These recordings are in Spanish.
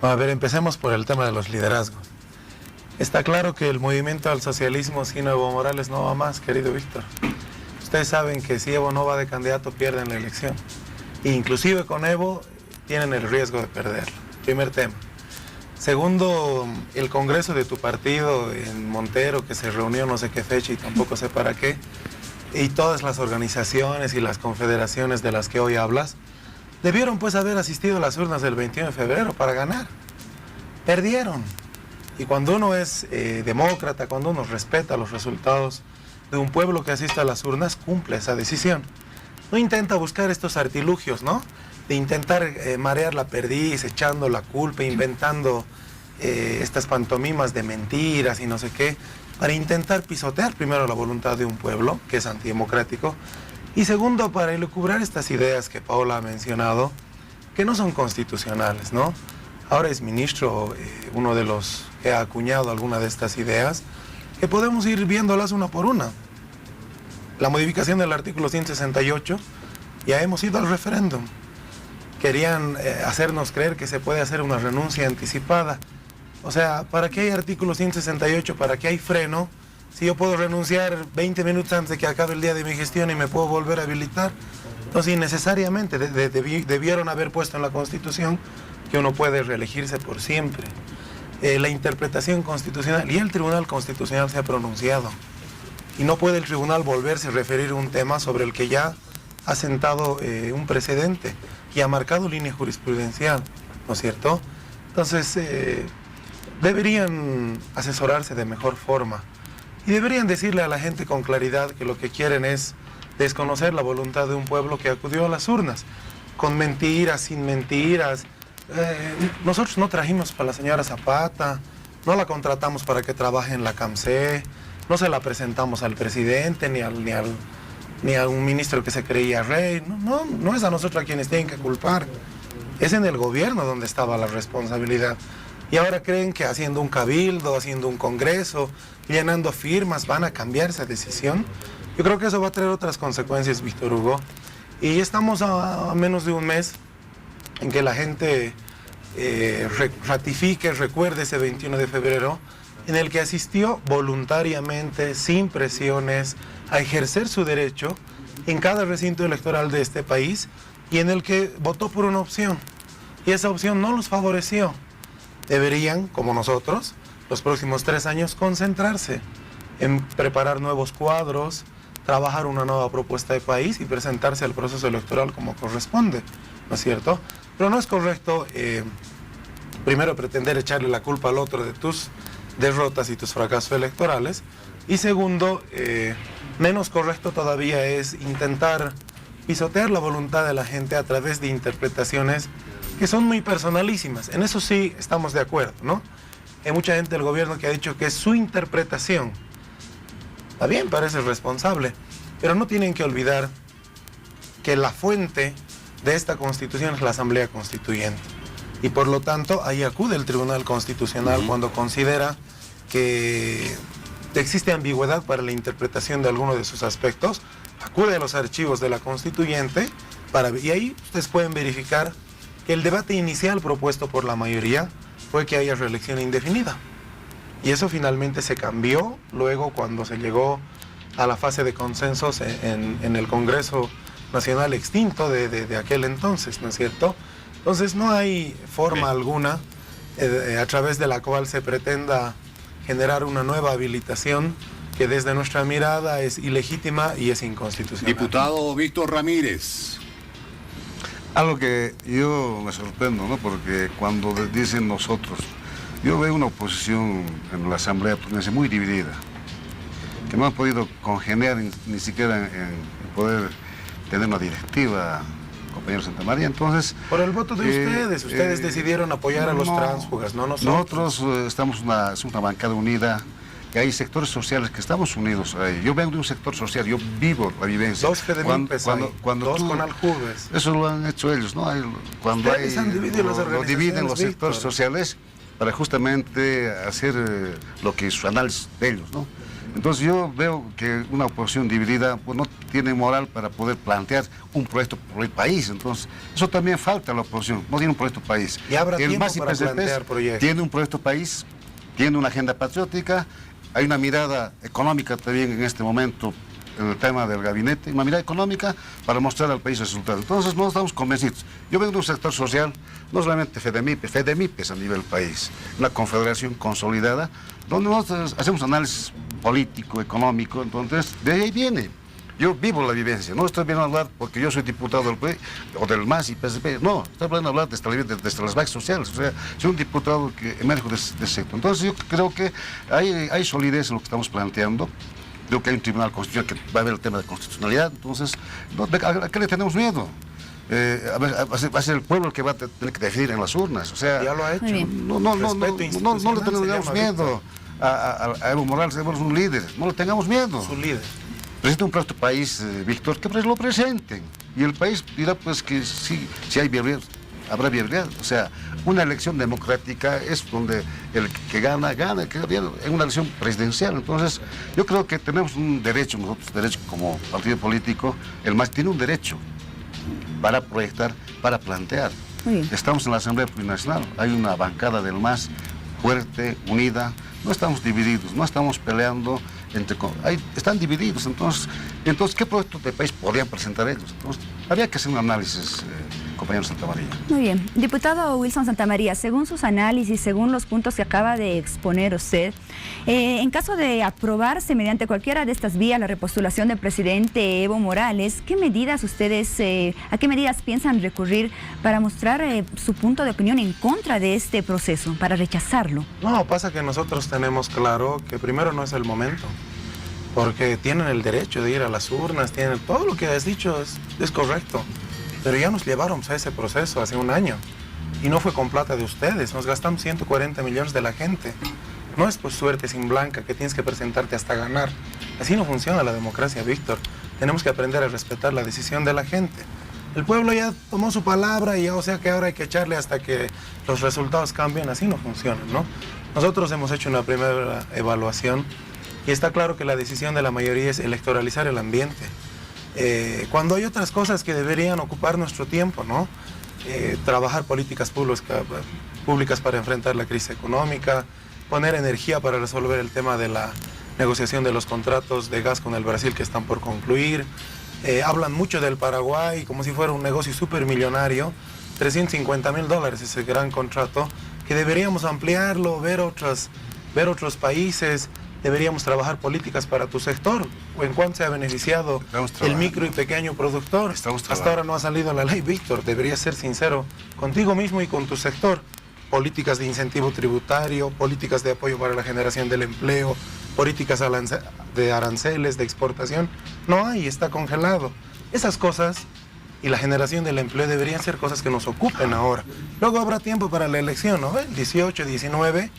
A ver, empecemos por el tema de los liderazgos. Está claro que el movimiento al socialismo sin Evo Morales no va más, querido Víctor. Ustedes saben que si Evo no va de candidato, pierden la elección. E inclusive con Evo tienen el riesgo de perderlo. Primer tema. Segundo, el congreso de tu partido en Montero, que se reunió no sé qué fecha y tampoco sé para qué, y todas las organizaciones y las confederaciones de las que hoy hablas, debieron pues haber asistido a las urnas del 21 de febrero para ganar. Perdieron. Y cuando uno es demócrata, cuando uno respeta los resultados de un pueblo que asiste a las urnas, cumple esa decisión. No intenta buscar estos artilugios, ¿no? De intentar marear la perdiz, echando la culpa, inventando estas pantomimas de mentiras y no sé qué, para intentar pisotear primero la voluntad de un pueblo, que es antidemocrático, y segundo, para elucubrar estas ideas que Paola ha mencionado, que no son constitucionales, ¿no? Ahora es ministro, uno de los que ha acuñado alguna de estas ideas, que podemos ir viéndolas una por una. La modificación del artículo 168, ya hemos ido al referéndum. Querían hacernos creer que se puede hacer una renuncia anticipada. O sea, ¿para qué hay artículo 168? ¿Para qué hay freno? Si yo puedo renunciar 20 minutos antes de que acabe el día de mi gestión y me puedo volver a habilitar. Entonces, innecesariamente debieron haber puesto en la Constitución que uno puede reelegirse por siempre. La interpretación constitucional, y el Tribunal Constitucional se ha pronunciado. Y no puede el tribunal volverse a referir a un tema sobre el que ya ha sentado un precedente y ha marcado línea jurisprudencial, ¿no es cierto? Entonces, deberían asesorarse de mejor forma y deberían decirle a la gente con claridad que lo que quieren es desconocer la voluntad de un pueblo que acudió a las urnas, con mentiras, sin mentiras. Nosotros no trajimos para la señora Zapata, no la contratamos para que trabaje en la CAMSE, no se la presentamos al presidente ni a un ministro que se creía rey. No es a nosotros a quienes tienen que culpar. Es en el gobierno donde estaba la responsabilidad. Y ahora creen que haciendo un cabildo, haciendo un congreso, llenando firmas, van a cambiar esa decisión. Yo creo que eso va a traer otras consecuencias, Víctor Hugo. Y estamos a menos de un mes en que la gente ratifique, recuerde ese 21 de febrero, en el que asistió voluntariamente, sin presiones, a ejercer su derecho en cada recinto electoral de este país y en el que votó por una opción. Y esa opción no los favoreció. Deberían, como nosotros, los próximos 3 años concentrarse en preparar nuevos cuadros, trabajar una nueva propuesta de país y presentarse al proceso electoral como corresponde, ¿no es cierto? Pero no es correcto primero pretender echarle la culpa al otro de tus derrotas y tus fracasos electorales, y segundo, menos correcto todavía es intentar pisotear la voluntad de la gente a través de interpretaciones que son muy personalísimas. En eso sí estamos de acuerdo, ¿no? Hay mucha gente del gobierno que ha dicho que es su interpretación. Está bien, parece responsable, pero no tienen que olvidar que la fuente de esta Constitución es la Asamblea Constituyente. Y por lo tanto, ahí acude el Tribunal Constitucional cuando considera que existe ambigüedad para la interpretación de alguno de sus aspectos, acude a los archivos de la Constituyente y ahí ustedes pueden verificar que el debate inicial propuesto por la mayoría fue que haya reelección indefinida. Y eso finalmente se cambió luego cuando se llegó a la fase de consensos en el Congreso Nacional extinto de aquel entonces, ¿no es cierto? Entonces no hay forma alguna a través de la cual se pretenda generar una nueva habilitación que desde nuestra mirada es ilegítima y es inconstitucional. Diputado Víctor Ramírez. Algo que yo me sorprendo, ¿no? Porque cuando dicen nosotros, yo veo una oposición en la Asamblea Tunense muy dividida, que no han podido congeniar ni siquiera en poder tener una directiva, compañero Santamaría. Entonces, por el voto de ustedes decidieron apoyar a los tránsfugas, no nosotros. Nosotros estamos una bancada unida, que hay sectores sociales que estamos unidos. Yo vengo de un sector social, yo vivo la vivencia. Dos dos con Aljubes. Eso lo han hecho ellos, ¿no? Cuando ustedes han dividido las organizaciones, lo dividen los sectores Víctor. sociales, para justamente hacer lo que es su análisis de ellos, ¿no? Entonces yo veo que una oposición dividida pues, no tiene moral para poder plantear un proyecto por el país. Entonces eso también falta a la oposición, no tiene un proyecto país. Y habrá el tiempo MAS y para PSP plantear proyectos. tiene un proyecto país, tiene una agenda patriótica, hay una mirada económica también en este momento en el tema del gabinete, una mirada económica para mostrar al país resultados. Entonces no estamos convencidos. Yo vengo de un sector social, no solamente FEDEMIPES a nivel país, una confederación consolidada, donde nosotros hacemos análisis político, económico, entonces de ahí viene. Yo vivo la vivencia, no estoy viendo hablar porque yo soy diputado del PRI o del MAS y PSP, no, estoy hablando hablar desde las bases sociales, o sea, soy un diputado que emerge de ese sector. Entonces yo creo que hay solidez en lo que estamos planteando. Creo que hay un tribunal constitucional que va a ver el tema de constitucionalidad, entonces, ¿a qué le tenemos miedo? Va a ser el pueblo el que va a tener que decidir en las urnas, o sea, ya lo ha hecho. No le tengamos miedo a Evo Morales. Evo es un líder, no le tengamos miedo. Su líder. Presenta un proyecto país, Víctor, que lo presenten, y el país dirá pues que sí, si hay viabilidad, habrá viabilidad. O sea, una elección democrática es donde el que gana, el que gana en una elección presidencial. Entonces, yo creo que tenemos un derecho, nosotros como partido político, el MAS tiene un derecho para proyectar, para plantear. Estamos en la Asamblea Plurinacional, hay una bancada del MAS fuerte, unida, no estamos divididos, no estamos peleando están divididos, entonces, ¿qué proyectos de país podrían presentar ellos? Entonces, habría que hacer un análisis, compañero Santamaría. Muy bien. Diputado Wilson Santamaría, según sus análisis, según los puntos que acaba de exponer usted, en caso de aprobarse mediante cualquiera de estas vías la repostulación del presidente Evo Morales, ¿qué medidas a qué medidas piensan recurrir para mostrar su punto de opinión en contra de este proceso, para rechazarlo? No, pasa que nosotros tenemos claro que primero no es el momento, porque tienen el derecho de ir a las urnas, tienen todo lo que has dicho es correcto. Pero ya nos llevaron a ese proceso hace un año y no fue con plata de ustedes, nos gastamos 140 millones de la gente. No es pues suerte sin blanca que tienes que presentarte hasta ganar. Así no funciona la democracia, Víctor. Tenemos que aprender a respetar la decisión de la gente. El pueblo ya tomó su palabra y ya, o sea que ahora hay que echarle hasta que los resultados cambien. Así no funciona, ¿no? Nosotros hemos hecho una primera evaluación y está claro que la decisión de la mayoría es electoralizar el ambiente. Cuando hay otras cosas que deberían ocupar nuestro tiempo, ¿no? Trabajar políticas públicas para enfrentar la crisis económica, poner energía para resolver el tema de la negociación de los contratos de gas con el Brasil que están por concluir. Hablan mucho del Paraguay como si fuera un negocio súper millonario, $350.000 ese gran contrato, que deberíamos ampliarlo, ver otros países. Deberíamos trabajar políticas para tu sector, o en cuánto se ha beneficiado el micro y pequeño productor. Hasta ahora no ha salido la ley, Víctor. Deberías ser sincero contigo mismo y con tu sector. Políticas de incentivo tributario, políticas de apoyo para la generación del empleo, políticas de aranceles, de exportación. No hay, está congelado. Esas cosas y la generación del empleo deberían ser cosas que nos ocupen ahora. Luego habrá tiempo para la elección, ¿no? El 18, 19...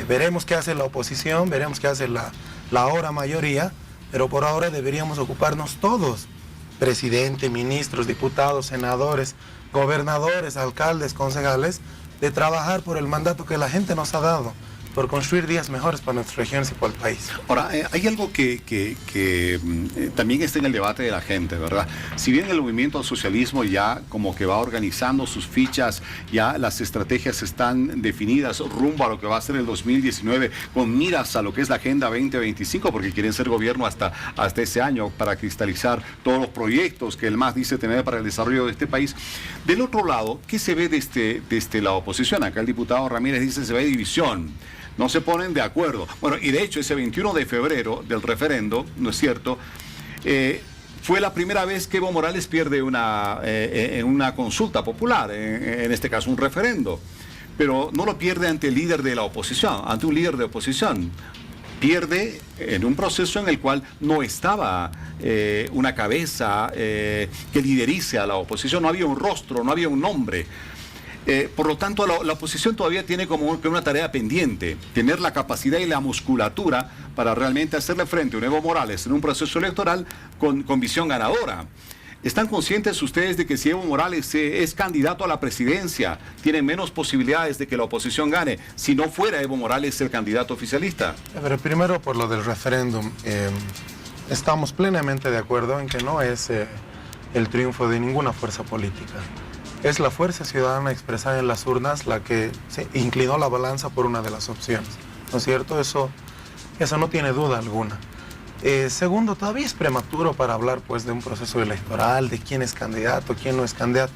veremos qué hace la oposición, veremos qué hace la ahora mayoría, pero por ahora deberíamos ocuparnos todos, presidente, ministros, diputados, senadores, gobernadores, alcaldes, concejales, de trabajar por el mandato que la gente nos ha dado, por construir días mejores para nuestras regiones y para el país. Ahora, hay algo que también está en el debate de la gente, ¿verdad? Si bien el movimiento al socialismo ya como que va organizando sus fichas, ya las estrategias están definidas rumbo a lo que va a ser el 2019, con miras a lo que es la Agenda 2025, porque quieren ser gobierno hasta ese año para cristalizar todos los proyectos que el MAS dice tener para el desarrollo de este país. Del otro lado, ¿qué se ve desde la oposición? Acá el diputado Ramírez dice se ve división. No se ponen de acuerdo. Bueno, y de hecho ese 21 de febrero del referendo, ¿no es cierto?, fue la primera vez que Evo Morales pierde en una consulta popular, en este caso un referendo. Pero no lo pierde ante el líder de la oposición, ante un líder de oposición. Pierde en un proceso en el cual no estaba una cabeza que liderice a la oposición, no había un rostro, no había un nombre. Por lo tanto, la oposición todavía tiene como una tarea pendiente, tener la capacidad y la musculatura para realmente hacerle frente a un Evo Morales en un proceso electoral con visión ganadora. ¿Están conscientes ustedes de que si Evo Morales es candidato a la presidencia, tiene menos posibilidades de que la oposición gane si no fuera Evo Morales el candidato oficialista? Pero primero por lo del referéndum, estamos plenamente de acuerdo en que no es el triunfo de ninguna fuerza política. Es la fuerza ciudadana expresada en las urnas la que se inclinó la balanza por una de las opciones, ¿no es cierto? Eso no tiene duda alguna. Segundo, todavía es prematuro para hablar pues de un proceso electoral, de quién es candidato, quién no es candidato.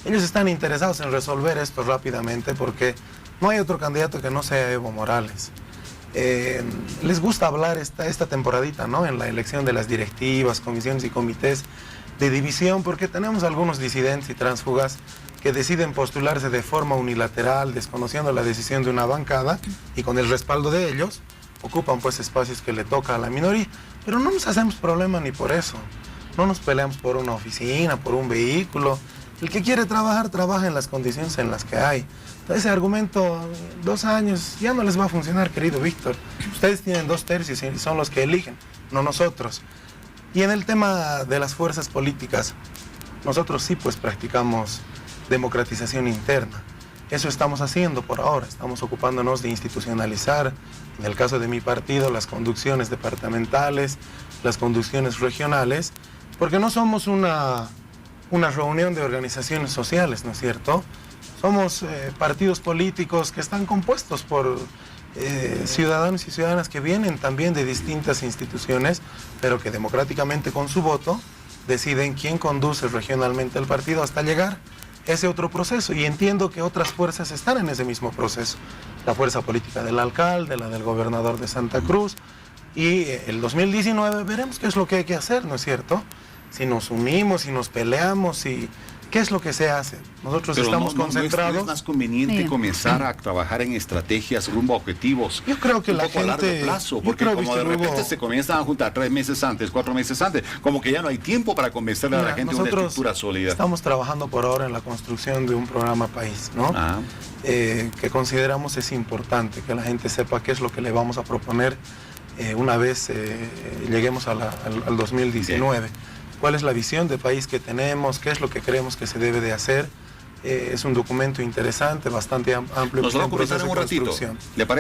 Ellos están interesados en resolver esto rápidamente porque no hay otro candidato que no sea Evo Morales. Les gusta hablar esta temporadita, ¿no? En la elección de las directivas, comisiones y comités de división, porque tenemos algunos disidentes y tránsfugas que deciden postularse de forma unilateral, desconociendo la decisión de una bancada, y con el respaldo de ellos ocupan pues espacios que le toca a la minoría. Pero no nos hacemos problema ni por eso. No nos peleamos por una oficina, por un vehículo. El que quiere trabajar, trabaja en las condiciones en las que hay. Entonces, ese argumento, 2 años, ya no les va a funcionar, querido Víctor. Ustedes tienen 2/3 y son los que eligen, no nosotros. Y en el tema de las fuerzas políticas, nosotros sí pues practicamos democratización interna. Eso estamos haciendo por ahora, estamos ocupándonos de institucionalizar, en el caso de mi partido, las conducciones departamentales, las conducciones regionales, porque no somos una reunión de organizaciones sociales, ¿no es cierto? Somos partidos políticos que están compuestos por ciudadanos y ciudadanas que vienen también de distintas instituciones, pero que democráticamente con su voto deciden quién conduce regionalmente el partido hasta llegar a ese otro proceso. Y entiendo que otras fuerzas están en ese mismo proceso. La fuerza política del alcalde, la del gobernador de Santa Cruz. Y el 2019 veremos qué es lo que hay que hacer, ¿no es cierto? Si nos unimos, si nos peleamos, si... ¿Qué es lo que se hace? Nosotros pero estamos concentrados. ¿No es más conveniente comenzar a trabajar en estrategias rumbo a objetivos? Yo creo que un la poco a largo gente... plazo, porque como de repente se comienzan a juntar 3 meses antes, 4 meses antes, como que ya no hay tiempo para convencerle a la gente de una estructura sólida. Estamos trabajando por ahora en la construcción de un programa país, ¿no? Que consideramos es importante, que la gente sepa qué es lo que le vamos a proponer una vez lleguemos al 2019. Bien. ¿Cuál es la visión de país que tenemos? ¿Qué es lo que creemos que se debe de hacer? Es un documento interesante, bastante amplio. Nos lo va a comentar en un ratito. ¿Le parece?